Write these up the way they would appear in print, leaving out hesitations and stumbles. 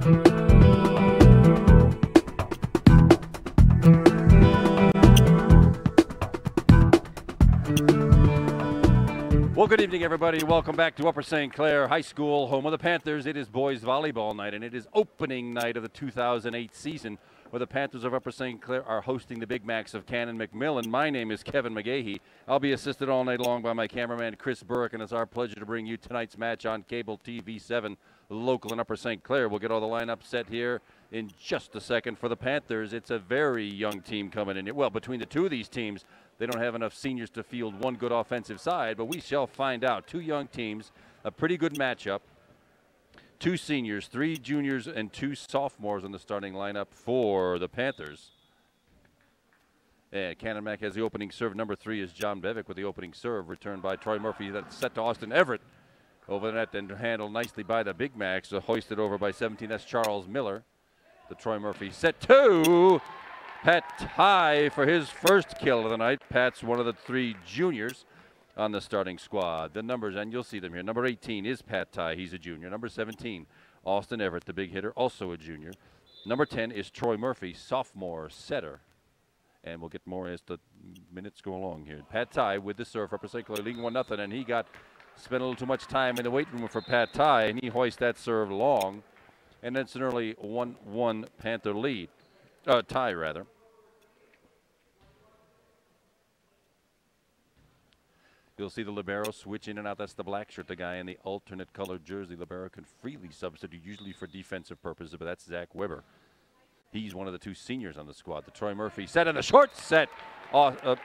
Well, good evening, everybody. Welcome back to Upper St. Clair High School, home of the Panthers. It is boys volleyball night, and it is opening night of the 2008 season, where the Panthers of Upper St. Clair are hosting the Big Macs of Canon-McMillan. My name is Kevin McGahey. I'll be assisted all night long by my cameraman, Chris Burke, and it's our pleasure to bring you tonight's match on cable TV 7, local in Upper St. Clair. We'll get all the lineup set here in just a second. For the Panthers, it's a very young team coming in. Well, between the two of these teams, they don't have enough seniors to field one good offensive side, but we shall find out. Two young teams, a pretty good matchup. Two seniors, three juniors, and two sophomores in the starting lineup for the Panthers. And Canon-Mac has the opening serve. Number 3 is John Bevick with the opening serve, returned by Troy Murphy. That's set to Austin Everett over the net and handled nicely by the Big Macs. Hoisted over by 17. That's Charles Miller. The Troy Murphy set 2. Pat Ty for his first kill of the night. Pat's one of the 3 juniors on the starting squad. The numbers, and you'll see them here. Number 18 is Pat Ty. He's a junior. Number 17, Austin Everett, the big hitter, also a junior. Number 10 is Troy Murphy, sophomore setter. And we'll get more as the minutes go along here. Pat Ty with the serve for Upper St. Clair, leading 1-0, and he spent a little too much time in the weight room for Pat Ty, and he hoists that serve long. And it's an early 1-1 Panther lead. Tie, rather. You'll see the libero switch in and out. That's the black shirt, the guy in the alternate colored jersey. Libero can freely substitute, usually for defensive purposes, but that's Zach Weber. He's one of the 2 seniors on the squad. The Troy Murphy set and a short set to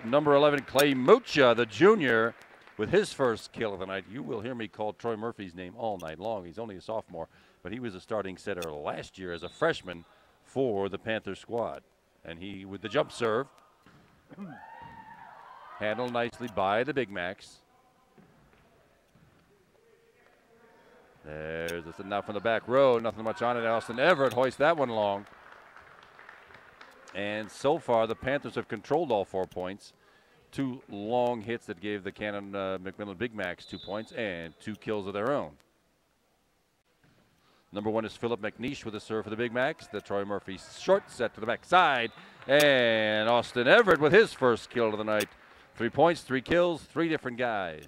number 11, Clay Mucha, the junior, with his first kill of the night. You will hear me call Troy Murphy's name all night long. He's only a sophomore, but he was a starting setter last year as a freshman for the Panther squad. And he, with the jump serve, handled nicely by the Big Macs. There's this now from the back row. Nothing much on it. Austin Everett hoists that one long. And so far, the Panthers have controlled all 4 points. 2 long hits that gave the Canon-McMillan Big Macs 2 points and 2 kills of their own. Number 1 is Philip McNeish with a serve for the Big Macs. The Troy Murphy short set to the backside. And Austin Everett with his first kill of the night. 3 points, 3 kills, 3 different guys.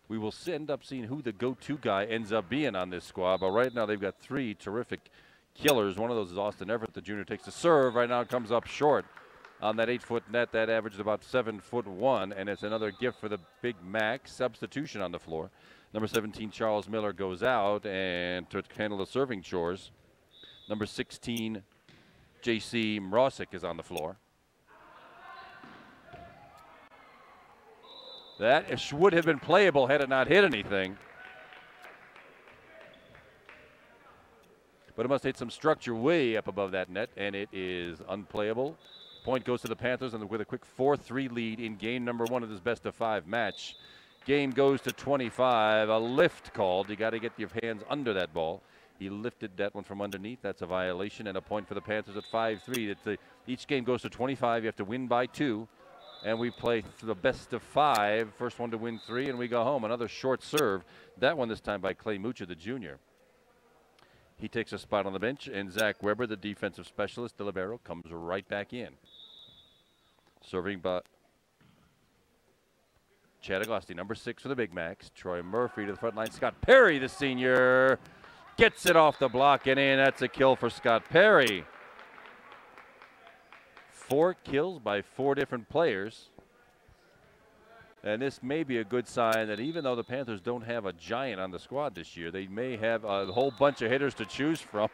We will end up seeing who the go-to guy ends up being on this squad. But right now they've got 3 terrific killers. One of those is Austin Everett. The junior takes the serve. Right now it comes up short on that 8-foot net. That averaged about 7'1", and it's another gift for the Big Mac. Substitution on the floor. Number 17, Charles Miller, goes out and to handle the serving chores. Number 16, J.C. Mrosik, is on the floor. That would have been playable had it not hit anything. But it must hit some structure way up above that net, and it is unplayable. Point goes to the Panthers, and with a quick 4-3 lead in game number 1 of this best-of-5 match. Game goes to 25. A lift called. You got to get your hands under that ball. He lifted that one from underneath. That's a violation, and a point for the Panthers at 5-3. Each game goes to 25. You have to win by 2. And we play the best of 5. First one to win 3, and we go home. Another short serve. That one this time by Clay Mucha, the junior. He takes a spot on the bench, and Zach Weber, the defensive specialist, the libero, comes right back in. Serving by Chad Agosti, number 6 for the Big Macs. Troy Murphy to the front line. Scott Perry, the senior, gets it off the block and in. That's a kill for Scott Perry. 4 kills by 4 different players. And this may be a good sign that even though the Panthers don't have a giant on the squad this year, they may have a whole bunch of hitters to choose from.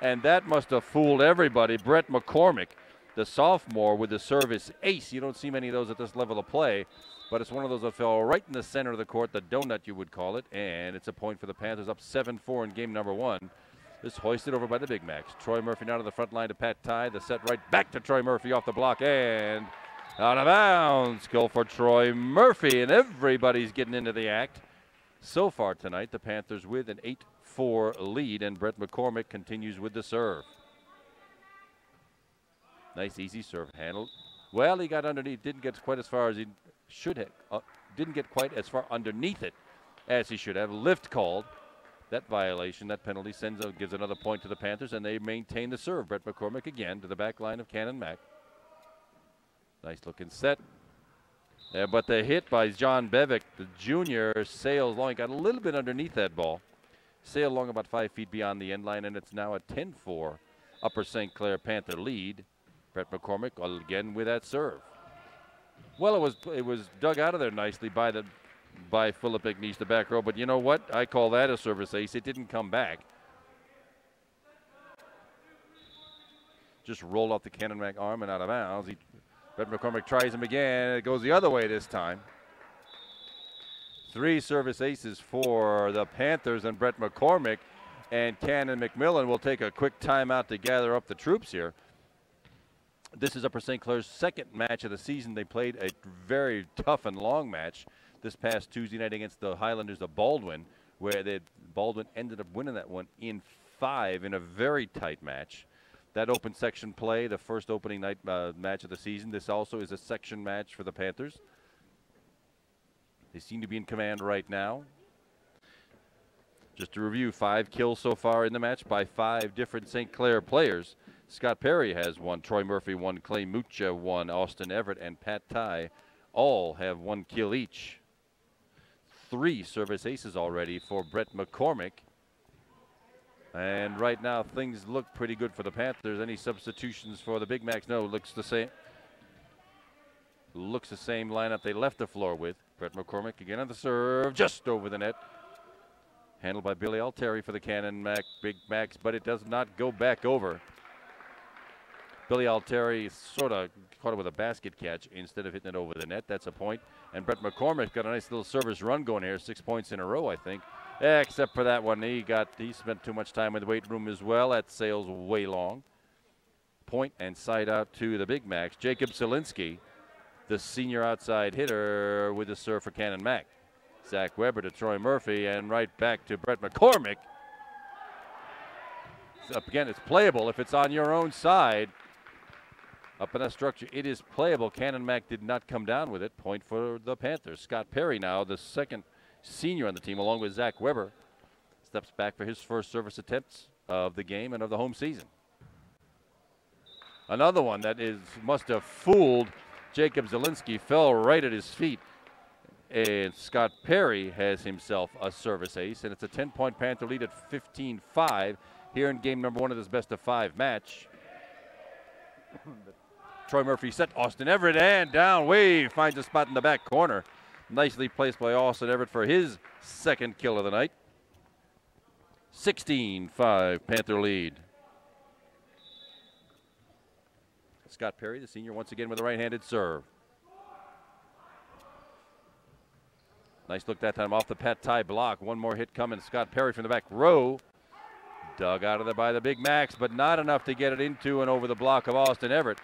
And that must have fooled everybody. Brett McCormick, the sophomore, with the service ace. You don't see many of those at this level of play. But it's one of those that fell right in the center of the court, the donut you would call it. And it's a point for the Panthers, up 7-4 in game number 1. This hoisted over by the Big Macs. Troy Murphy now to the front line to Pat Ty. The set right back to Troy Murphy off the block and out of bounds. Goal for Troy Murphy, and everybody's getting into the act. So far tonight, the Panthers with an 8-4 lead, and Brett McCormick continues with the serve. Nice easy serve handled. Well, he got underneath, didn't get quite as far as he should have. Didn't get quite as far underneath it as he should have. Lift called. That violation, that penalty gives another point to the Panthers, and they maintain the serve. Brett McCormick again to the back line of Canon-Mac. Nice looking set. Yeah, but the hit by John Bevick, the junior, sails long. He got a little bit underneath that ball. Sailed long about 5 feet beyond the end line, and it's now a 10-4 Upper St. Clair Panther lead. Brett McCormick again with that serve. Well, it was dug out of there nicely by Philip Ignice, the back row, but you know what? I call that a service ace. It didn't come back. Just rolled off the Canon-Mac arm and out of bounds. Brett McCormick tries him again. It goes the other way this time. 3 service aces for the Panthers and Brett McCormick, and Canon-McMillan will take a quick timeout to gather up the troops here. This is Upper St. Clair's second match of the season. They played a very tough and long match this past Tuesday night against the Highlanders of Baldwin, where Baldwin ended up winning that one in 5 in a very tight match. That open section play, the first opening night match of the season. This also is a section match for the Panthers. They seem to be in command right now. Just to review, 5 kills so far in the match by 5 different St. Clair players. Scott Perry has 1, Troy Murphy 1, Clay Mucha 1, Austin Everett and Pat Ty all have 1 kill each. 3 service aces already for Brett McCormick. And right now things look pretty good for the Panthers. Any substitutions for the Big Macs? No, looks the same. Looks the same lineup they left the floor with. Brett McCormick again on the serve, just over the net. Handled by Billy Altieri for the Canon-Mac Big Macs, but it does not go back over. Billy Altieri sort of caught it with a basket catch instead of hitting it over the net. That's a point. And Brett McCormick got a nice little service run going here, 6 points in a row, I think. Except for that one, he spent too much time in the weight room as well. That sails way long. Point and side out to the Big Macs. Jacob Zielinski, the senior outside hitter, with the serve for Canon-Mac. Zach Weber to Troy Murphy, and right back to Brett McCormick. Up again, it's playable if it's on your own side. Up in that structure, it is playable. Canon-Mac did not come down with it. Point for the Panthers. Scott Perry now, the second senior on the team, along with Zach Weber, steps back for his first service attempts of the game and of the home season. Another one that must have fooled Jacob Zielinski, fell right at his feet. And Scott Perry has himself a service ace, and it's a 10-point Panther lead at 15-5 here in game number 1 of this best-of-5 match. Troy Murphy set Austin Everett, and down wave finds a spot in the back corner. Nicely placed by Austin Everett for his second kill of the night. 16-5 Panther lead. Scott Perry, the senior, once again with a right-handed serve. Nice look that time off the Pat Ty block. One more hit coming. Scott Perry from the back row. Dug out of there by the Big Macs, but not enough to get it into and over the block of Austin Everett.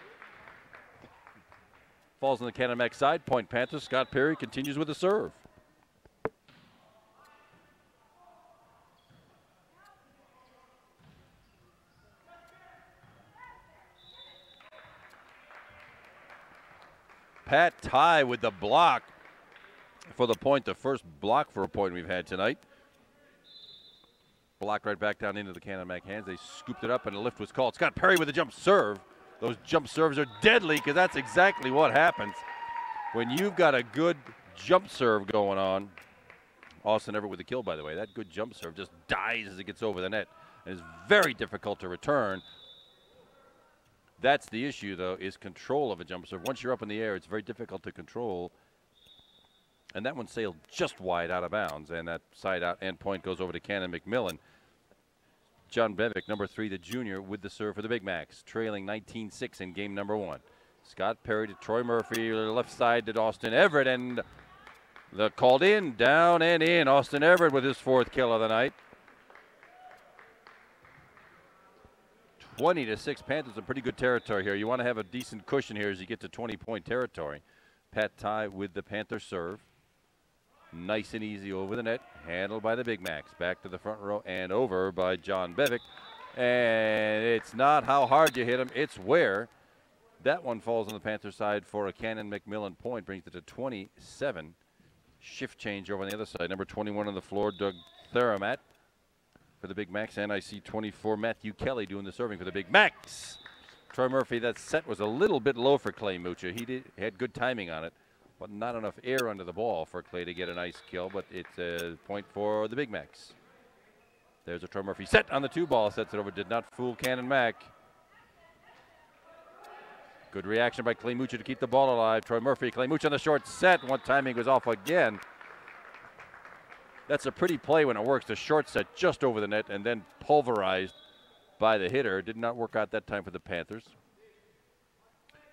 Falls on the Canon-Mac side. Point Panthers. Scott Perry continues with the serve. Pat Ty with the block for the point, the first block for a point we've had tonight. Block right back down into the Canon-Mac hands. They scooped it up and a lift was called. Scott Perry with a jump serve. Those jump serves are deadly because that's exactly what happens when you've got a good jump serve going on. Austin Everett with the kill, by the way. That good jump serve just dies as it gets over the net and is very difficult to return. That's the issue, though, is control of a jump serve. Once you're up in the air, it's very difficult to control. And that one sailed just wide out of bounds, and that side out end point goes over to Canon-McMillan. John Bevick, number 3, the junior, with the serve for the Big Macs, trailing 19-6 in game number 1. Scott Perry to Troy Murphy, left side to Austin Everett, and the called in, down and in. Austin Everett with his 4th kill of the night. 20-6 Panthers in pretty good territory here. You want to have a decent cushion here as you get to 20-point territory. Pat Ty with the Panther serve. Nice and easy over the net. Handled by the Big Macs. Back to the front row and over by John Bevick. And it's not how hard you hit him, it's where. That one falls on the Panther side for a Canon-McMillan point. Brings it to 27. Shift change over on the other side. Number 21 on the floor, Doug Theramat. for the Big Macs, and I see 24 Matthew Kelly doing the serving for the Big Macs. Troy Murphy, that set was a little bit low for Clay Mucha. He had good timing on it, but not enough air under the ball for Clay to get a nice kill, but it's a point for the Big Macs. There's a Troy Murphy set on the 2-ball, sets it over, did not fool Canon-Mac. Good reaction by Clay Mucha to keep the ball alive. Troy Murphy, Clay Mucha on the short set. One timing was off again. That's a pretty play when it works. The short set just over the net and then pulverized by the hitter. Did not work out that time for the Panthers.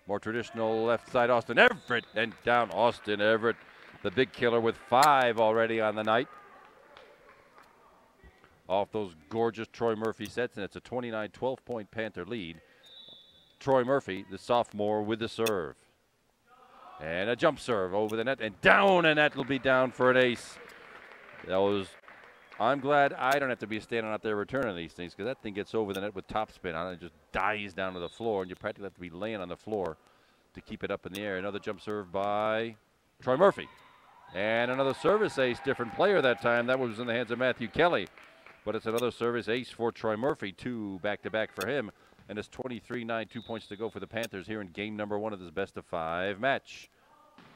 More traditional left side, Austin Everett, and down Austin Everett, the big killer with 5 already on the night. Off those gorgeous Troy Murphy sets, and it's a 29-12 point Panther lead. Troy Murphy, the sophomore, with the serve. And a jump serve over the net and down, and that will be down for an ace. I'm glad I don't have to be standing out there returning these things, because that thing gets over the net with topspin on it and just dies down to the floor, and you practically have to be laying on the floor to keep it up in the air. Another jump serve by Troy Murphy. And another service ace, different player that time. That was in the hands of Matthew Kelly. But it's another service ace for Troy Murphy, 2 back-to-back for him. And it's 23-9, 2 points to go for the Panthers here in game number 1 of this best-of-5 match.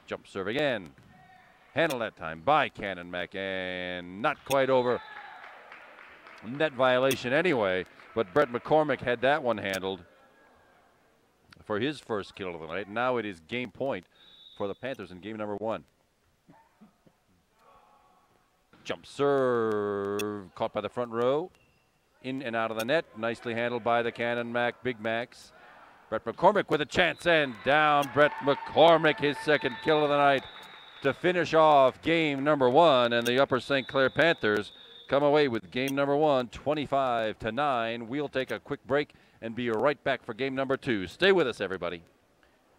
Jump serve again. Handled that time by Canon-Mac, and not quite over. Net violation anyway, but Brett McCormick had that one handled for his first kill of the night. Now it is game point for the Panthers in game number 1. Jump serve, caught by the front row. In and out of the net, nicely handled by the Canon-Mac Big Macs. Brett McCormick with a chance, and down Brett McCormick, his second kill of the night to finish off game number 1, and the Upper St. Clair Panthers come away with game number 1, 25-9. We'll take a quick break and be right back for game number 2. Stay with us, everybody.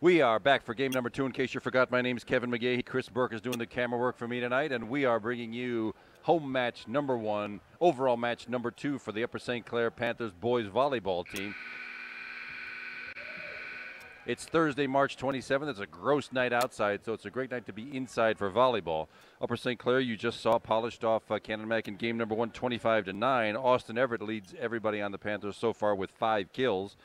We are back for game number 2. In case you forgot, my name is Kevin McGahey. Chris Burke is doing the camera work for me tonight, and we are bringing you home match number 1, overall match number 2 for the Upper St. Clair Panthers boys volleyball team. It's Thursday, March 27th. It's a gross night outside, so it's a great night to be inside for volleyball. Upper St. Clair, you just saw, polished off Canon-Mac in game number 1, 25-9. Austin Everett leads everybody on the Panthers so far with 5 kills.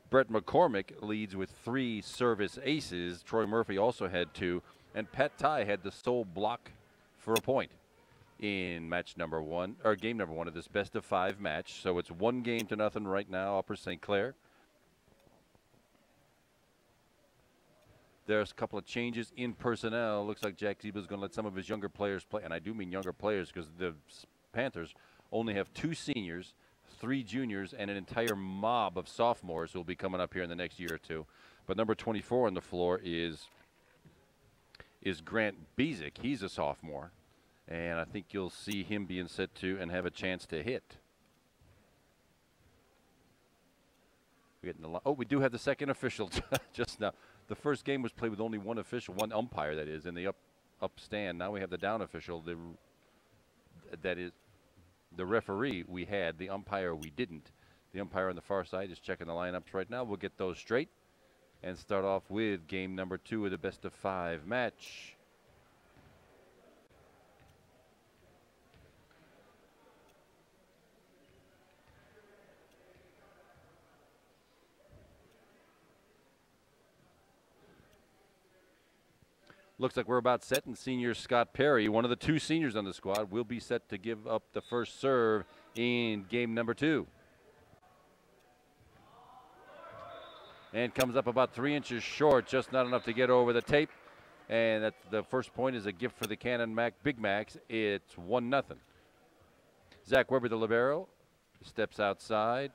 Brett McCormick leads with 3 service aces. Troy Murphy also had 2. And Pat Ty had the sole block for a point in match number 1, or game number 1 of this best-of-5 match. So it's 1-0 right now, Upper St. Clair. There's a couple of changes in personnel. Looks like Jack Zeba's going to let some of his younger players play. And I do mean younger players, because the Panthers only have 2 seniors, 3 juniors, and an entire mob of sophomores who will be coming up here in the next year or 2. But number 24 on the floor is Grant Bezick. He's a sophomore. And I think you'll see him being set to and have a chance to hit. We do have the second official just now. The first game was played with only 1 official, 1 umpire, that is, in the up stand. Now we have the down official. That is the referee we had. The umpire we didn't. The umpire on the far side is checking the lineups right now. We'll get those straight and start off with game number 2 of the best-of-5 match. Looks like we're about set, and senior Scott Perry, one of the 2 seniors on the squad, will be set to give up the first serve in game number 2. And comes up about 3 inches short, just not enough to get over the tape. And that's the first point is a gift for the Canon-Mac Big Macs. It's 1-0. Zach Weber, the libero, steps outside.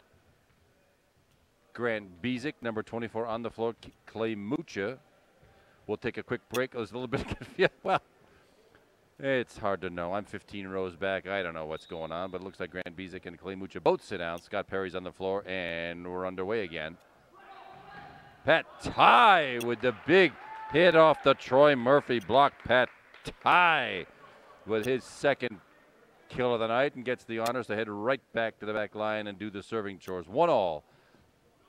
Grant Bezick, number 24, on the floor. Clay Mucha. We'll take a quick break. There's a little bit of confusion. Well, it's hard to know. I'm 15 rows back. I don't know what's going on, but it looks like Grant Bezick and Clay Mucha both sit down. Scott Perry's on the floor, and we're underway again. Pat Ty with the big hit off the Troy Murphy block. Pat Ty with his second kill of the night and gets the honors to head right back to the back line and do the serving chores. 1-1.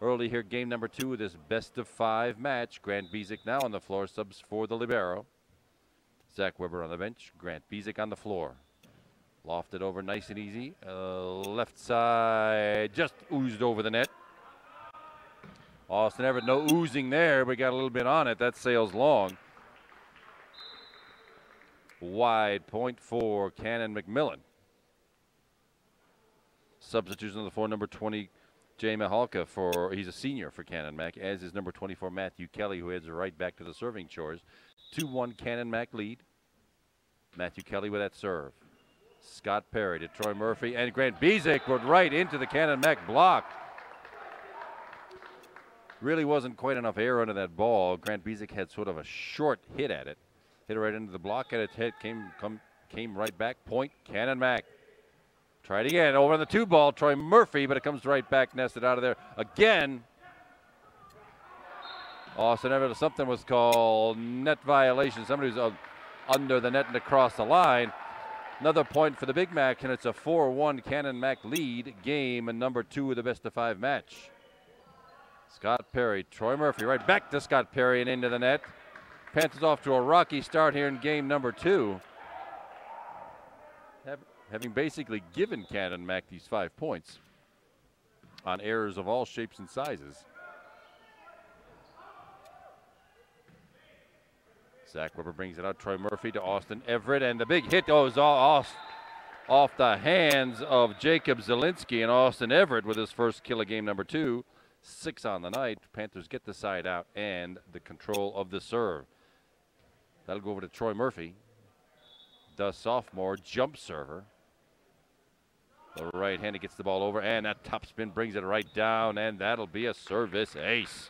Early here, game number 2 of this best-of-5 match. Grant Bezick now on the floor, subs for the libero. Zach Weber on the bench. Grant Bezick on the floor. Lofted over nice and easy. Left side just oozed over the net. Austin Everett, no oozing there, but got a little bit on it. That sails long. Wide point for Canon-McMillan. Substitution on the floor, number 20, Jay Mihalka, he's a senior for Canon-Mac, as is number 24, Matthew Kelly, who heads right back to the serving chores. 2-1 Canon-Mac lead. Matthew Kelly with that serve. Scott Perry to Troy Murphy, and Grant Bezic put right into the Canon-Mac block. Really wasn't quite enough air under that ball. Grant Bezic had sort of a short hit at it. Hit it right into the block, and its head came right back. Point, Canon-Mac. Tried again, over on the 2 ball, Troy Murphy, but it comes right back, nested out of there again. Austin Everett, something was called net violation. Somebody was under the net and across the line. Another point for the Big Mac, and it's a 4-1 Canon-Mac lead, game and number 2 of the best-of-5 match. Scott Perry, Troy Murphy, right back to Scott Perry and into the net. Panthers off to a rocky start here in game number 2. Having basically given Canon-Mac these 5 points on errors of all shapes and sizes. Zach Weber brings it out. Troy Murphy to Austin Everett, and the big hit goes off the hands of Jacob Zielinski, and Austin Everett with his first kill of game number 2. 6 on the night. Panthers get the side out and the control of the serve. That'll go over to Troy Murphy, the sophomore jump server. The right-hander gets the ball over, and that topspin brings it right down, and that'll be a service ace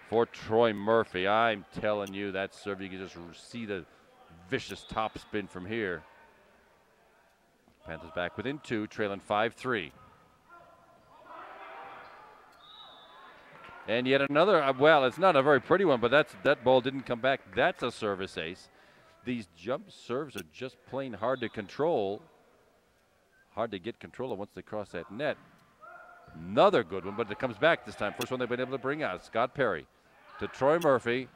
for Troy Murphy. I'm telling you, that serve, you can just see the vicious topspin from here. Panthers back within 2, trailing 5-3. And yet another, well, it's not a very pretty one, but that ball didn't come back. That's a service ace. These jump serves are just plain hard to control. Hard to get control of once they cross that net. Another good one, but it comes back this time. First one they've been able to bring out. Scott Perry to Troy Murphy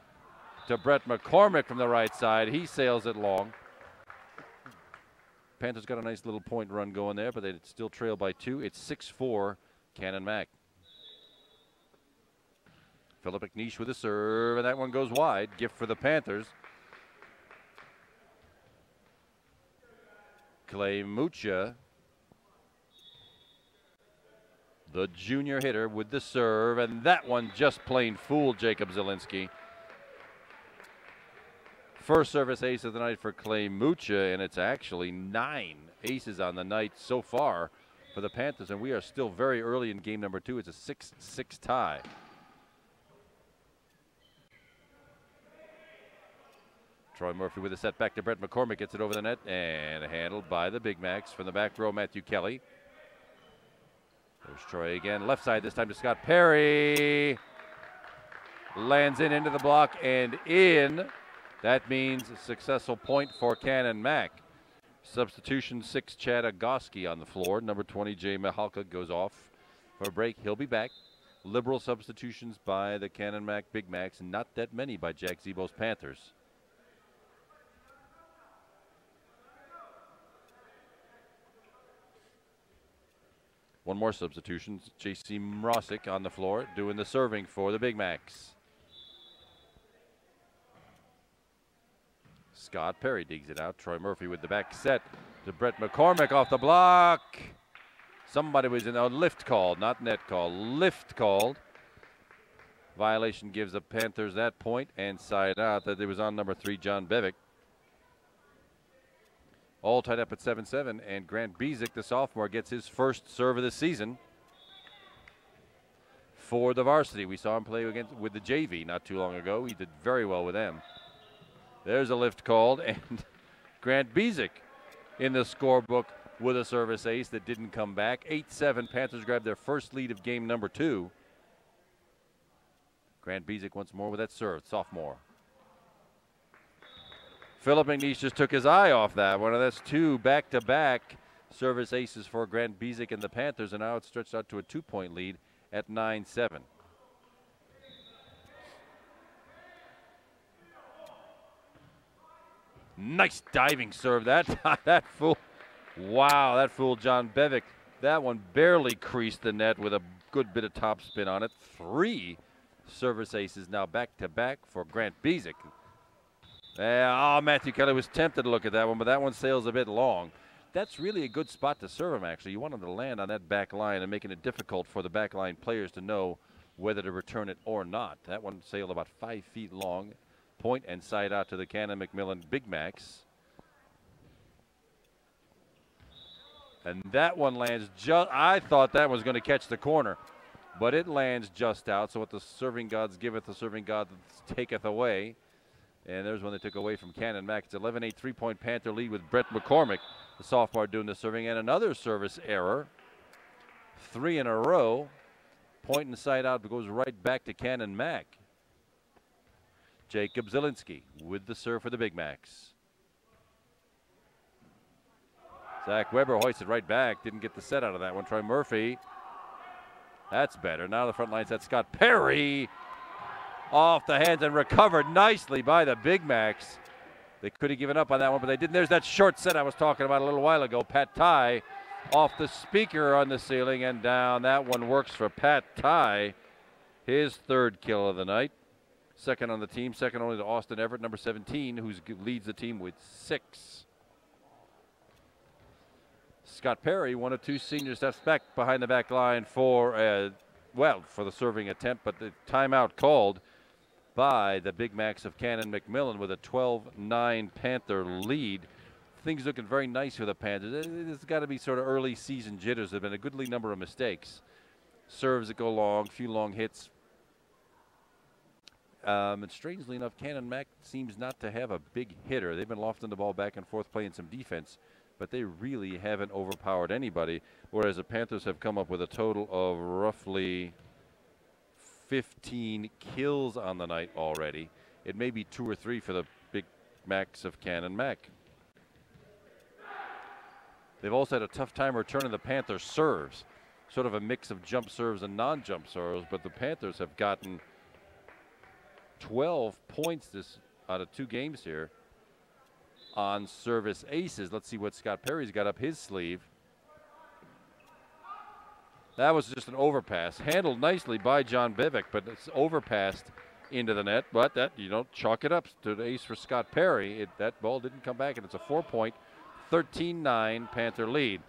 to Brett McCormick from the right side. He sails it long. Panthers got a nice little point run going there, but they still trail by 2. It's 6-4 Canon-Mac. Philip McNeish with a serve, and that one goes wide. Gift for the Panthers. Clay Mucha, the junior hitter, with the serve, and that one just plain fooled Jacob Zielinski. First service ace of the night for Clay Mucha, and it's actually 9 aces on the night so far for the Panthers, and we are still very early in game number 2. It's a 6-6 tie. Troy Murphy with a set back to Brett McCormick, gets it over the net and handled by the Big Macs from the back row, Matthew Kelly. There's Troy again, left side this time to Scott Perry. Lands into the block and in. That means a successful point for Canon-Mac. Substitution 6, Chad Agoski on the floor. Number 20, Jay Mihalka goes off for a break. He'll be back. Liberal substitutions by the Canon-Mac Big Macs, not that many by Jack Zebo's Panthers. One more substitution. J.C. Mrosik on the floor doing the serving for the Big Macs. Scott Perry digs it out. Troy Murphy with the back set to Brett McCormick off the block. Somebody was in a lift called, not net call, lift called. Violation gives the Panthers that point and side out. That it was on number 3, John Bevick. All tied up at 7-7, and Grant Bezic, the sophomore, gets his first serve of the season for the varsity. We saw him play with the JV not too long ago. He did very well with them. There's a lift called, and Grant Bezic in the scorebook with a service ace that didn't come back. 8-7, Panthers grab their first lead of game number 2. Grant Bezic once more with that serve, sophomore. Philip McNeish just took his eye off that one, and that's 2 back-to-back service aces for Grant Bezic and the Panthers, and now it's stretched out to a 2-point lead at 9-7. Nice diving serve that fool. Wow, that fooled John Bevick. That one barely creased the net with a good bit of topspin on it. 3 service aces now back-to-back for Grant Bezic. Matthew Kelly was tempted to look at that one, but that one sails a bit long. That's really a good spot to serve him, actually. You want him to land on that back line and making it difficult for the back line players to know whether to return it or not. That one sailed about 5 feet long. Point and side out to the Canon-McMillan Big Macs. And that one lands just, I thought that was going to catch the corner, but it lands just out. So what the serving gods giveth, the serving gods taketh away. And there's one they took away from Canon Mac. It's 11-8 3-point Panther lead with Brett McCormick, the sophomore, doing the serving. And another service error. 3 in a row. Point and side out goes right back to Canon Mac. Jacob Zielinski with the serve for the Big Macs. Zach Weber hoisted right back. Didn't get the set out of that one. Troy Murphy. That's better. Now the front line set. Scott Perry off the hands and recovered nicely by the Big Macs. They could have given up on that one, but they didn't. There's that short set I was talking about a little while ago. Pat Ty off the speaker on the ceiling and down. That one works for Pat Ty. His 3rd kill of the night. 2nd on the team. 2nd only to Austin Everett, number 17, who leads the team with 6. Scott Perry, 1 of 2 senior, steps back behind the back line for the serving attempt, but the timeout called by the Big Macs of Canon-McMillan with a 12-9 Panther lead. Things looking very nice for the Panthers. There's got to be sort of early season jitters. There have been a goodly number of mistakes. Serves that go long, few long hits. And strangely enough, Canon Mac seems not to have a big hitter. They've been lofting the ball back and forth, playing some defense, but they really haven't overpowered anybody, whereas the Panthers have come up with a total of roughly 15 kills on the night already. It may be 2 or 3 for the Big Macs of Canon Mac. They've also had a tough time returning the Panthers' serves, sort of a mix of jump serves and non-jump serves, but the Panthers have gotten 12 points out of 2 games here on service aces. Let's see what Scott Perry's got up his sleeve. That was just an overpass, handled nicely by John Bevick, but it's overpassed into the net. But that, you don't chalk it up to the ace for Scott Perry. That ball didn't come back, and it's a 4-point, 13-9 Panther lead.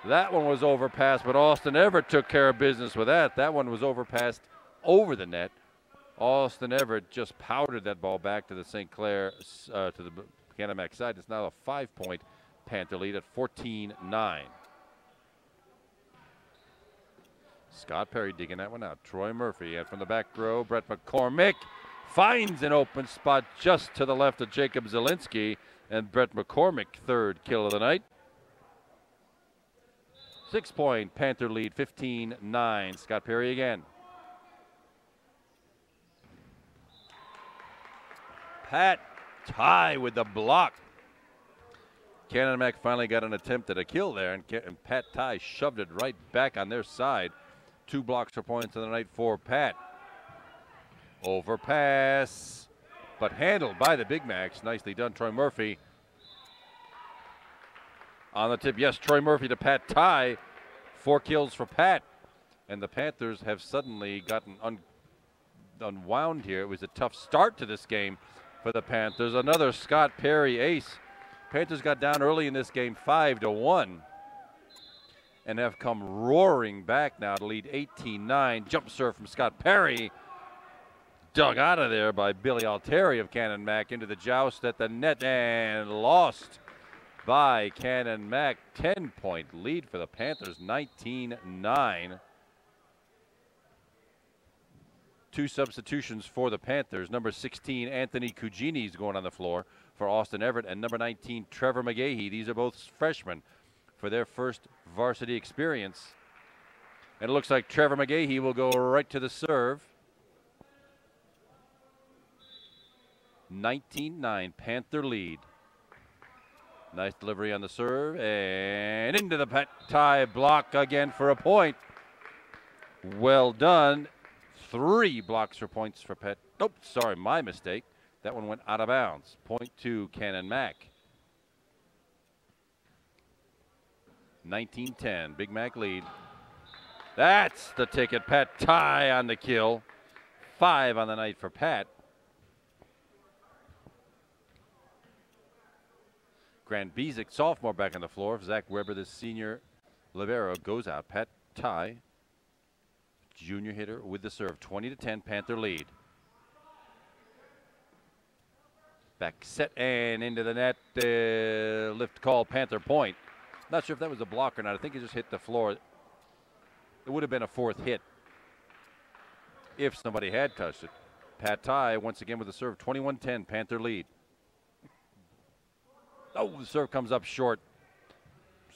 That one was overpassed, but Austin Everett took care of business with that. That one was overpassed over the net. Austin Everett just powdered that ball back to the St. Clair, to the Canon Mac side. It's now a 5-point Panther lead at 14-9. Scott Perry digging that one out. Troy Murphy, and from the back row, Brett McCormick finds an open spot just to the left of Jacob Zielinski, and Brett McCormick, 3rd kill of the night. 6-point Panther lead, 15-9. Scott Perry again. Pat Ty with the block. Canon Mac finally got an attempt at a kill there, and Pat Ty shoved it right back on their side. 2 blocks for points of the night for Pat. Overpass, but handled by the Big Macs. Nicely done, Troy Murphy. On the tip, yes, Troy Murphy to Pat Ty. 4 kills for Pat. And the Panthers have suddenly gotten unwound here. It was a tough start to this game for the Panthers. Another Scott Perry ace. Panthers got down early in this game 5-1 and have come roaring back now to lead 18-9. Jump serve from Scott Perry. Dug out of there by Billy Altieri of Canon Mac into the joust at the net and lost by Canon Mac. 10-point lead for the Panthers, 19-9. 2 substitutions for the Panthers. Number 16, Anthony Cugini is going on the floor for Austin Everett, and number 19, Trevor McGahee. These are both freshmen for their first varsity experience. And it looks like Trevor McGahee will go right to the serve. 19-9 Panther lead. Nice delivery on the serve and into the Pat Ty block again for a point. Well done. 3 blocks for points for Pat. Nope, sorry, my mistake. That one went out of bounds. Point to Canon Mac. 19-10, Big Mac lead. That's the ticket. Pat Ty on the kill. 5 on the night for Pat. Grant Bezic, sophomore, back on the floor. Zach Weber, the senior libero, goes out. Pat Ty, junior hitter, with the serve. 20-10, Panther lead. Back set and into the net. Lift call, Panther point. Not sure if that was a block or not. I think it just hit the floor. It would have been a 4th hit if somebody had touched it. Pat Ty once again with the serve. 21-10, Panther lead. Oh, the serve comes up short.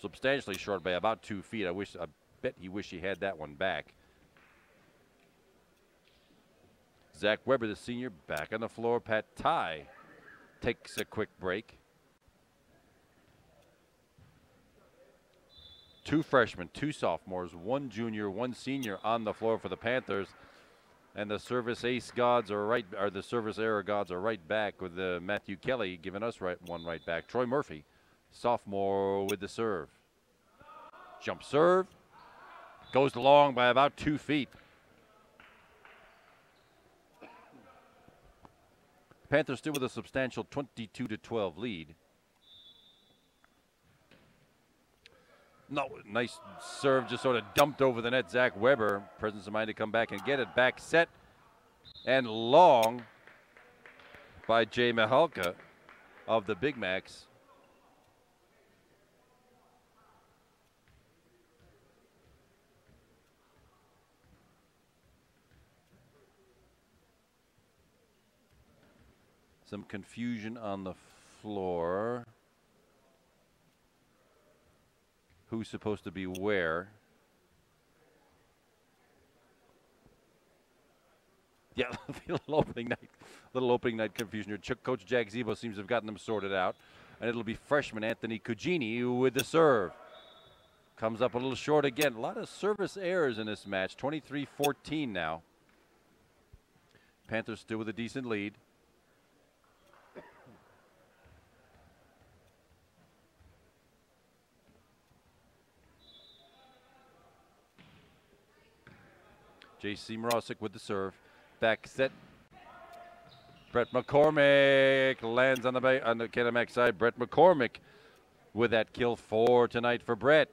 Substantially short by about 2 feet. I bet he wished he had that one back. Zach Weber, the senior, back on the floor. Pat Ty takes a quick break. 2 freshmen, 2 sophomores, 1 junior, 1 senior on the floor for the Panthers. And the service ace gods are the service error gods are right back with Matthew Kelly giving us one right back. Troy Murphy, sophomore, with the serve. Jump serve. Goes long by about 2 feet. Panthers still with a substantial 22-12 lead. No, nice serve, just sort of dumped over the net. Zach Weber, presence of mind to come back and get it. Back set and long by Jay Mihalka of the Big Macs. Some confusion on the floor. Who's supposed to be where? Yeah, little opening night confusion here. Coach Jack Zebo seems to have gotten them sorted out, and it'll be freshman Anthony Cugini with the serve. Comes up a little short again. A lot of service errors in this match. 23-14 now. Panthers still with a decent lead. J.C. Morosic with the serve. Back set. Brett McCormick lands on the Canon-Mac side. Brett McCormick with that kill 4 tonight for Brett.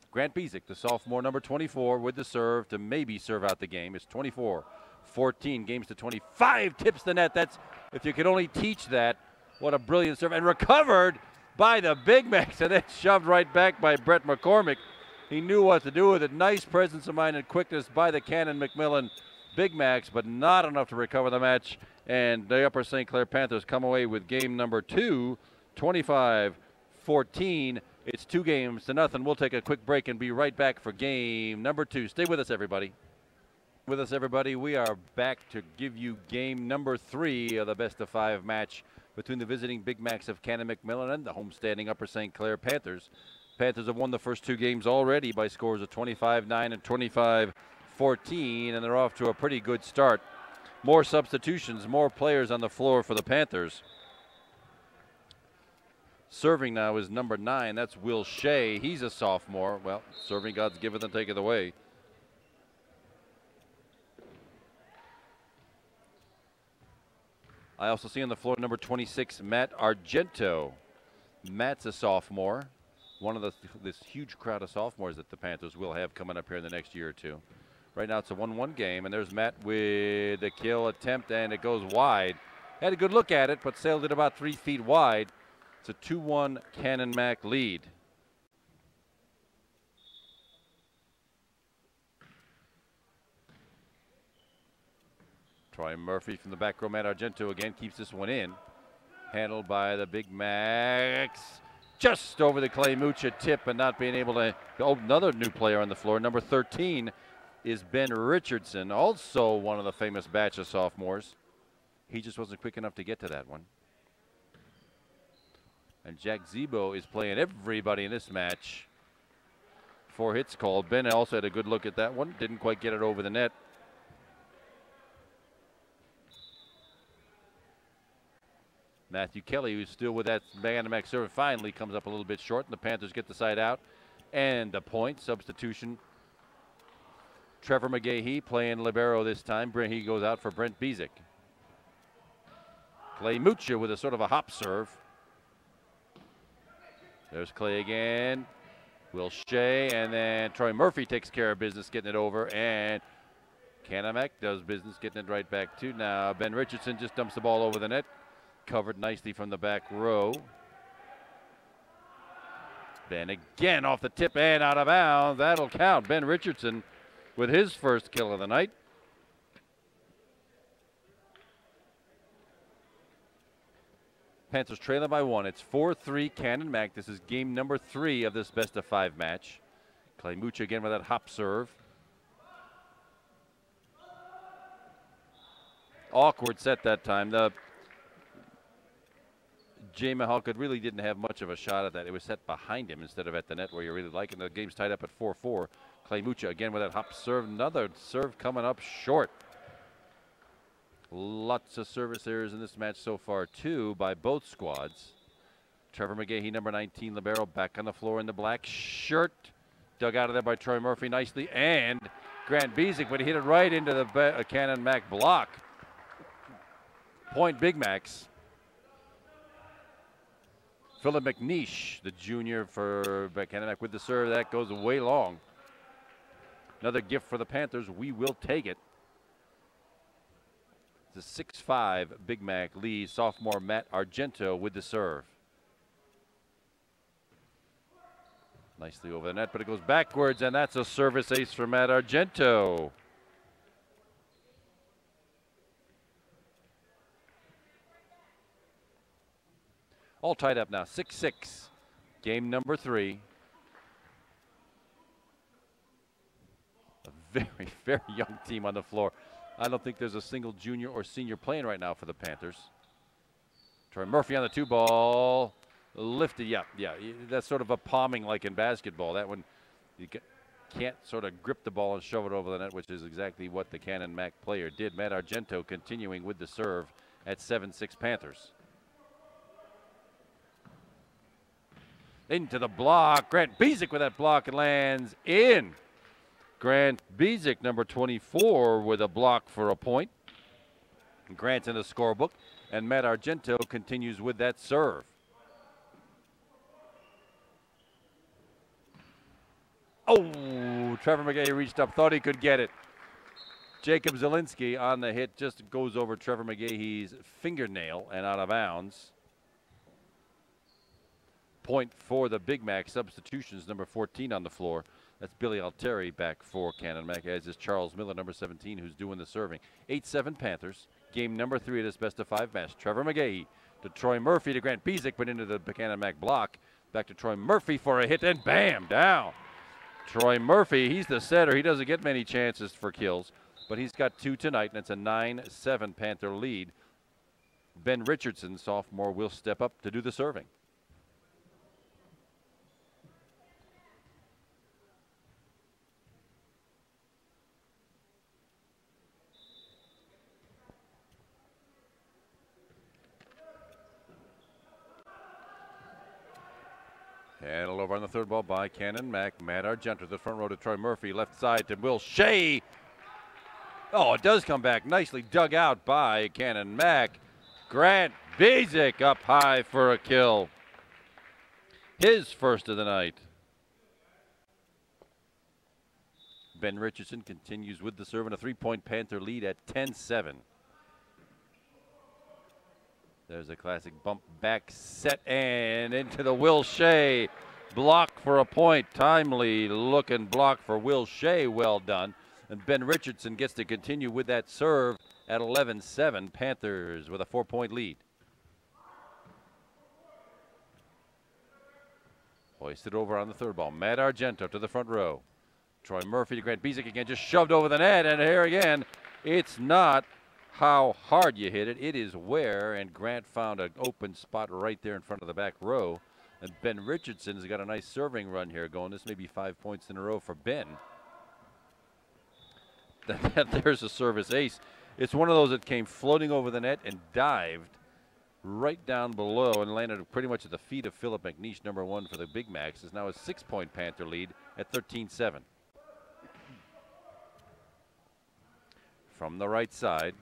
Grant Bezic, the sophomore, number 24, with the serve to maybe serve out the game. It's 24-14, games to 25. Tips the net. That's, if you could only teach that, what a brilliant serve. And recovered by the Big Macs and then shoved right back by Brett McCormick. He knew what to do with it. Nice presence of mind and quickness by the Canon-McMillan Big Macs, but not enough to recover the match. And the Upper St. Clair Panthers come away with game number 2, 25-14. It's 2-0. We'll take a quick break and be right back for game number 2. Stay with us, everybody. We are back to give you game number 3 of the best-of-5 match between the visiting Big Macs of Canon-McMillan and the homestanding Upper St. Clair Panthers. Panthers have won the first 2 games already by scores of 25-9 and 25-14, and they're off to a pretty good start. More substitutions, more players on the floor for the Panthers. Serving now is number 9. That's Will Shea. He's a sophomore. Well, serving gods giveth and taketh away. I also see on the floor number 26, Matt Argento. Matt's a sophomore. One of this huge crowd of sophomores that the Panthers will have coming up here in the next year or two. Right now it's a 1-1 game, and there's Matt with the kill attempt, and it goes wide. Had a good look at it, but sailed it about 3 feet wide. It's a 2-1 Canon-Mac lead. Troy Murphy from the back row. Matt Argento again keeps this one in. Handled by the Big Macs. Just over the Clay Mucha tip and not being able to. Oh, another new player on the floor. Number 13 is Ben Richardson, also one of the famous batch of sophomores. He just wasn't quick enough to get to that one. And Jack Zebo is playing everybody in this match. 4 hits called. Ben also had a good look at that one. Didn't quite get it over the net. Matthew Kelly, who's still with that man-to-man serve, finally comes up a little bit short, and the Panthers get the side out. And the point substitution. Trevor McGahee playing libero this time. He goes out for Brent Bezic. Clay Mucha with a sort of a hop serve. There's Clay again. Will Shea, and then Troy Murphy takes care of business getting it over, and Canon-Mac does business getting it right back to now. Ben Richardson just dumps the ball over the net. Covered nicely from the back row. Ben again off the tip and out of bounds. That'll count. Ben Richardson with his first kill of the night. Panthers trailing by 1. It's 4-3 Canon-Mac. This is game number 3 of this best-of-5 match. Clay Mucha again with that hop serve. Awkward set that time. Jay Mahalkut really didn't have much of a shot at that. It was set behind him instead of at the net where you really like it. And the game's tied up at 4-4. Clay Mucha again with that hop serve. Another serve coming up short. Lots of service errors in this match so far, too, by both squads. Trevor McGahee, number 19, libero, back on the floor in the black shirt. Dug out of there by Troy Murphy nicely. And Grant Bezic, but he hit it right into the Canon-Mac block. Point Big Macs. Philip McNeish, the junior for Canon-Mac with the serve. That goes way long. Another gift for the Panthers. We will take it. It's a 6-5 Big Mac lead. Sophomore Matt Argento with the serve. Nicely over the net, but it goes backwards, and that's a service ace for Matt Argento. All tied up now, 6-6. Game number 3. A very, very young team on the floor. I don't think there's a single junior or senior playing right now for the Panthers. Troy Murphy on the 2-ball. Lifted, yeah. That's sort of a palming like in basketball. That one, you can't sort of grip the ball and shove it over the net, which is exactly what the Canon-Mac player did. Matt Argento continuing with the serve at 7-6 Panthers. Into the block. Grant Bezic with that block and lands in. Grant Bezic, number 24, with a block for a point. Grant's in the scorebook, and Matt Argento continues with that serve. Oh, Trevor McGahee reached up, thought he could get it. Jacob Zielinski on the hit just goes over Trevor McGahee's fingernail and out of bounds. Point for the Big Mac. Substitutions, number 14 on the floor. That's Billy Altieri back for Canon-Mac, as is Charles Miller, number 17, who's doing the serving. 8-7 Panthers. Game number 3 of this best-of-5 match. Trevor McGahee to Troy Murphy to Grant Bezic, but into the Canon-Mac block. Back to Troy Murphy for a hit, and bam, down. Troy Murphy, he's the setter. He doesn't get many chances for kills, but he's got 2 tonight, and it's a 9-7 Panther lead. Ben Richardson, sophomore, will step up to do the serving. Handled over on the 3rd ball by Canon-Mac. Matt Argento, the front row to Troy Murphy. Left side to Will Shea. Oh, it does come back. Nicely dug out by Canon-Mac. Grant Bezic up high for a kill. His first of the night. Ben Richardson continues with the serve and a 3-point Panther lead at 10-7. There's a classic bump back set and into the Will Shea. Block for a point. Timely looking block for Will Shea. Well done. And Ben Richardson gets to continue with that serve at 11-7. Panthers with a 4-point lead. Hoisted over on the 3rd ball. Matt Argento to the front row. Troy Murphy to Grant Bezic again. Just shoved over the net. And here again, it's not how hard you hit it, it is where, and Grant found an open spot right there in front of the back row. And Ben Richardson has got a nice serving run here going. This may be 5 points in a row for Ben. There's a service ace. It's one of those that came floating over the net and dived right down below and landed pretty much at the feet of Philip McNeish, #1 for the Big Macs. Is now a 6-point Panther lead at 13-7. From the right side,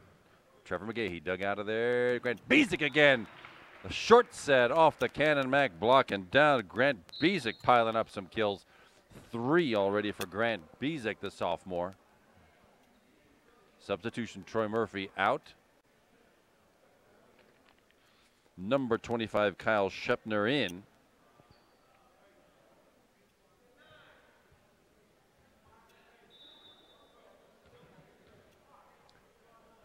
Trevor McGahee dug out of there. Grant Bezic again. The short set off the Canon-Mac block and down. Grant Bezic piling up some kills. 3 already for Grant Bezic, the sophomore. Substitution, Troy Murphy out. Number 25, Kyle Shepner in.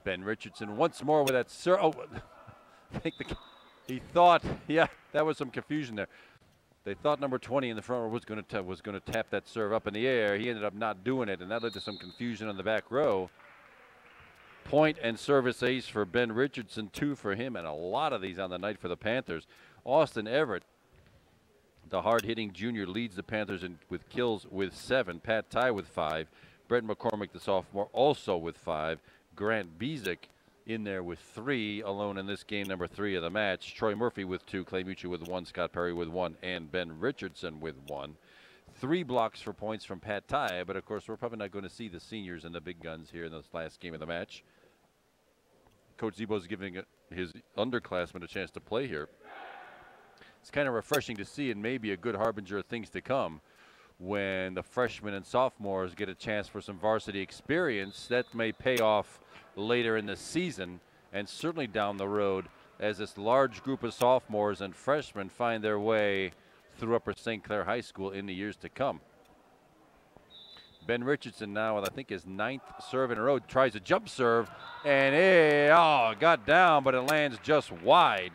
Ben Richardson once more with that serve. Oh, I think he thought, yeah, that was some confusion there. They thought number 20 in the front row was going to tap that serve up in the air. He ended up not doing it, and that led to some confusion on the back row. Point and service ace for Ben Richardson, 2 for him, and a lot of these on the night for the Panthers. Austin Everett, the hard-hitting junior, leads the Panthers with kills with 7. Pat Tye with 5. Brett McCormick, the sophomore, also with 5. Grant Bezic in there with 3, alone in this game, number 3 of the match. Troy Murphy with 2, Clay Mucci with 1, Scott Perry with 1, and Ben Richardson with 1. 3 blocks for points from Pat Tye, but of course we're probably not going to see the seniors and the big guns here in this last game of the match. Coach Zebo's giving his underclassmen a chance to play here. It's kind of refreshing to see, and maybe a good harbinger of things to come when the freshmen and sophomores get a chance for some varsity experience. That may pay off later in the season and certainly down the road as this large group of sophomores and freshmen find their way through Upper St. Clair High School in the years to come. Ben Richardson now with I think his 9th serve in a row, tries a jump serve and got down, but it lands just wide.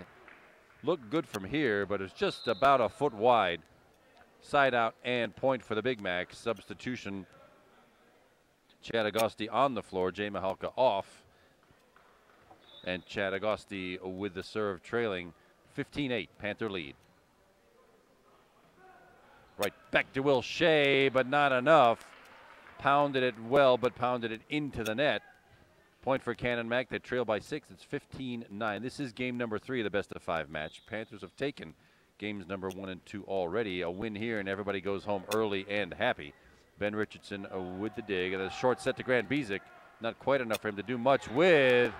Looked good from here, but it's just about a foot wide. Side out and point for the Big Macs. Substitution, Chad Agosti on the floor, Jay Mihalka off. And Chad Agosti with the serve trailing 15-8, Panther lead. Right back to Will Shea, but not enough. Pounded it well, but pounded it into the net. Point for Canon-Mac. They trail by 6. It's 15-9. This is game number 3 of the best-of-5 match. Panthers have taken games number 1 and 2 already. A win here, and everybody goes home early and happy. Ben Richardson with the dig, and a short set to Grant Bezic. Not quite enough for him to do much with.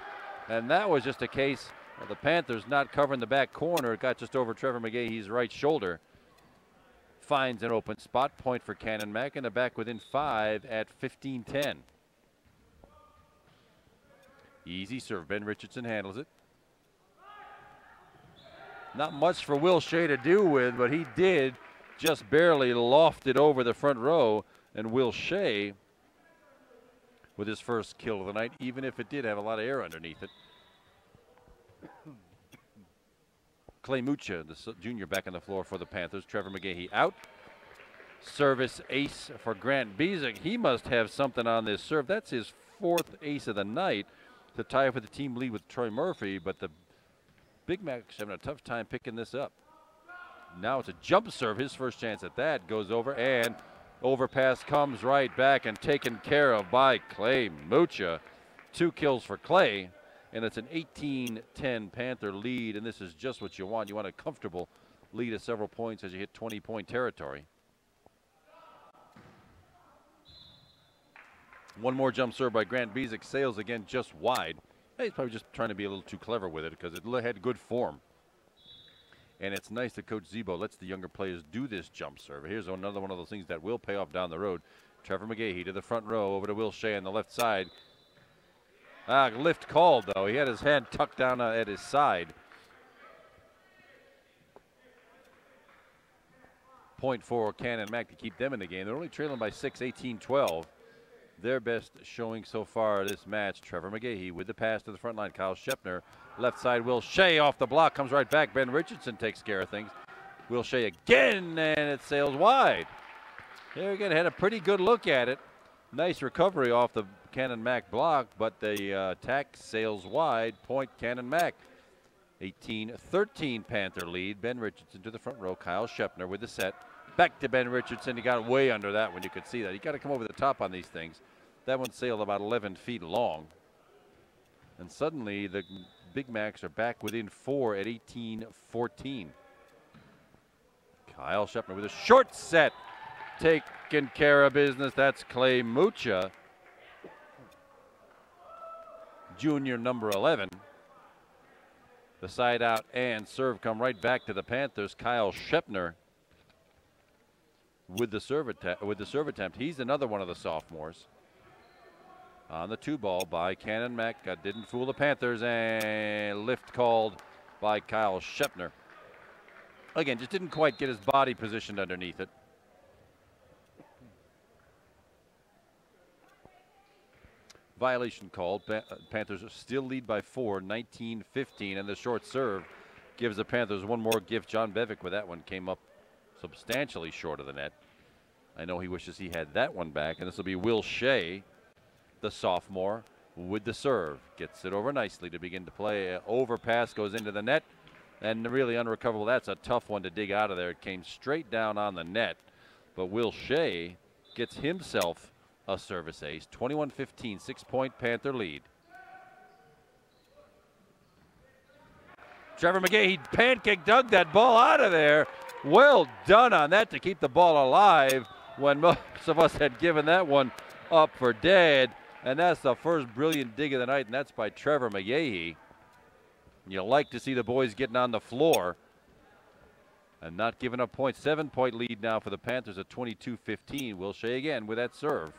And that was just a case of the Panthers not covering the back corner. It got just over Trevor McGahee's right shoulder. Finds an open spot. Point for Canon-Mac, and they're back within 5 at 15-10. Easy serve. Ben Richardson handles it. Not much for Will Shea to do with, but he did just barely loft it over the front row. And Will Shea with his first kill of the night, even if it did have a lot of air underneath it. Clay Mucha, the junior, back on the floor for the Panthers. Trevor McGahee out. Service ace for Grant Bezic. He must have something on this serve. That's his 4th ace of the night to tie up with the team lead with Troy Murphy, but the Big Mac's having a tough time picking this up. Now it's a jump serve. His first chance at that goes over, and overpass comes right back and taken care of by Clay Mucha. 2 kills for Clay, and it's an 18-10 Panther lead, and this is just what you want. You want a comfortable lead of several points as you hit 20-point territory. One more jump serve by Grant Bezic, sails again just wide. He's probably just trying to be a little too clever with it because it had good form. And it's nice that Coach Zebo lets the younger players do this jump serve. Here's another one of those things that will pay off down the road. Trevor McGahee to the front row, over to Will Shea on the left side. Lift called, though. He had his hand tucked down at his side. Point for Canon-Mac to keep them in the game. They're only trailing by 6, 18-12. Their best showing so far this match. Trevor McGahee with the pass to the front line. Kyle Shepner, left side. Will Shea off the block, comes right back. Ben Richardson takes care of things. Will Shea again, and it sails wide. There again, had a pretty good look at it. Nice recovery off the Canon-Mac block, but the attack sails wide. Point Canon-Mac. 18-13 Panther lead. Ben Richardson to the front row. Kyle Shepner with the set. Back to Ben Richardson. He got way under that one. You could see that. You got to come over the top on these things. That one sailed about 11 feet long. And suddenly the Big Macs are back within 4 at 18-14. Kyle Shepner with a short set. Taking care of business. That's Clay Mucha, junior number 11. The side out and serve come right back to the Panthers. Kyle Shepner with the serve attempt. He's another one of the sophomores. On the 2-ball by Canon-Mac. Didn't fool the Panthers, and lift called by Kyle Shepner. Again, just didn't quite get his body positioned underneath it. Violation called. Panthers still lead by 4, 19-15, and the short serve gives the Panthers one more gift. John Bevick with that one came up substantially short of the net. I know he wishes he had that one back, and this will be Will Shea, the sophomore, with the serve. Gets it over nicely to begin to play. Overpass goes into the net, and really unrecoverable. That's a tough one to dig out of there. It came straight down on the net, but Will Shea gets himself a service ace. 21-15, 6-point Panther lead. Trevor McGahey pancake dug that ball out of there. Well done on that to keep the ball alive when most of us had given that one up for dead. And that's the first brilliant dig of the night, and that's by Trevor McGahey. You like to see the boys getting on the floor and not giving up points. 7-point lead now for the Panthers at 22-15. Will Shea again with that serve.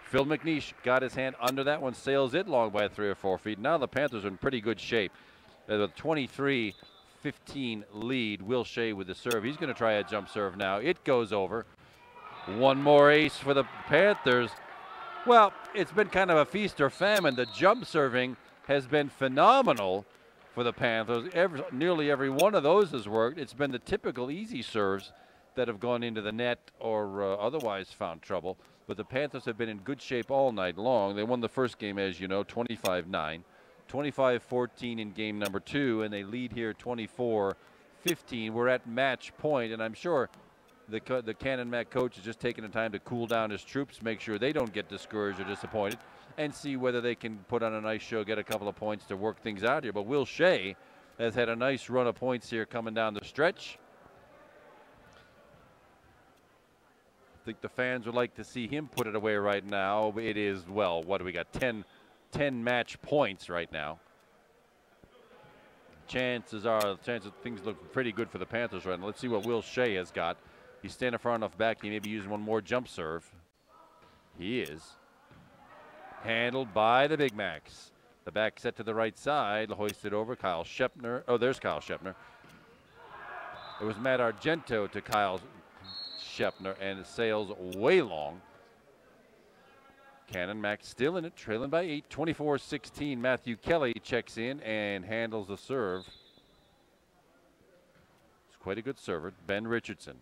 Phil McNeish got his hand under that one, sails it long by 3 or 4 feet. Now the Panthers are in pretty good shape. The 23-15 lead. Will Shea with the serve. He's going to try a jump serve now. It goes over. One more ace for the Panthers. Well, it's been kind of a feast or famine. The jump serving has been phenomenal for the Panthers. Nearly every one of those has worked. It's been the typical easy serves that have gone into the net or otherwise found trouble. But the Panthers have been in good shape all night long. They won the first game, as you know, 25-9. 25-14 in game number 2, and they lead here 24-15. We're at match point, and I'm sure the Canon-Mac coach is just taking the time to cool down his troops, make sure they don't get discouraged or disappointed, and see whether they can put on a nice show, get a couple of points to work things out here. But Will Shea has had a nice run of points here coming down the stretch. I think the fans would like to see him put it away right now. It is, well, what do we got? 10 match points right now. Chances things look pretty good for the Panthers right now. Let's see what Will Shea has got. He's standing far enough back. He may be using one more jump serve. He is. Handled by the Big Macs. The back set to the right side. Hoisted over. Kyle Shepner. Oh, there's Kyle Shepner. It was Matt Argento to Kyle Shepner, and it sails way long. Canon-Mac still in it, trailing by 8. 24-16. Matthew Kelly checks in and handles the serve. It's quite a good server. Ben Richardson.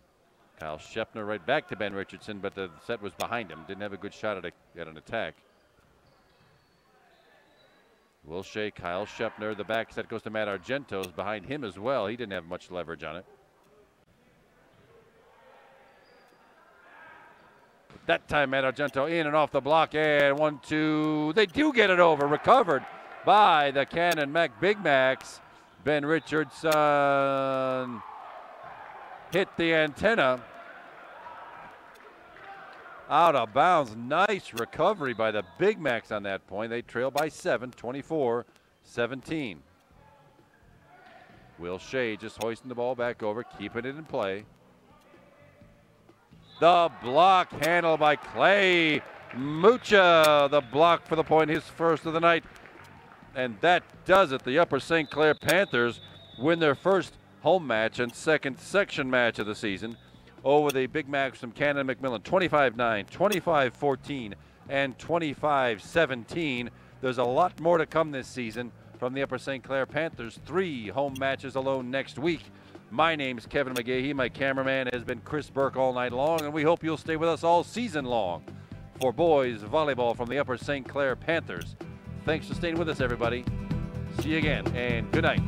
Kyle Shepner right back to Ben Richardson, but the set was behind him. Didn't have a good shot at an attack. Will Shea, Kyle Shepner. The back set goes to Matt Argento's behind him as well. He didn't have much leverage on it. That time Matt Argento in and off the block, and 1-2. They do get it over. Recovered by the Canon-Mac Big Macs. Ben Richardson hit the antenna. Out of bounds. Nice recovery by the Big Macs on that point. They trail by 7, 24-17. Will Shea just hoisting the ball back over, keeping it in play. The block handled by Clay Mucha. The block for the point, his first of the night. And that does it. The Upper St. Clair Panthers win their first home match and second section match of the season over the Big Macs from Canon-McMillan. 25-9, 25-14, and 25-17. There's a lot more to come this season from the Upper St. Clair Panthers. 3 home matches alone next week. My name's Kevin McGahey. My cameraman has been Chris Burke all night long, and we hope you'll stay with us all season long for boys volleyball from the Upper St. Clair Panthers. Thanks for staying with us, everybody. See you again, and good night.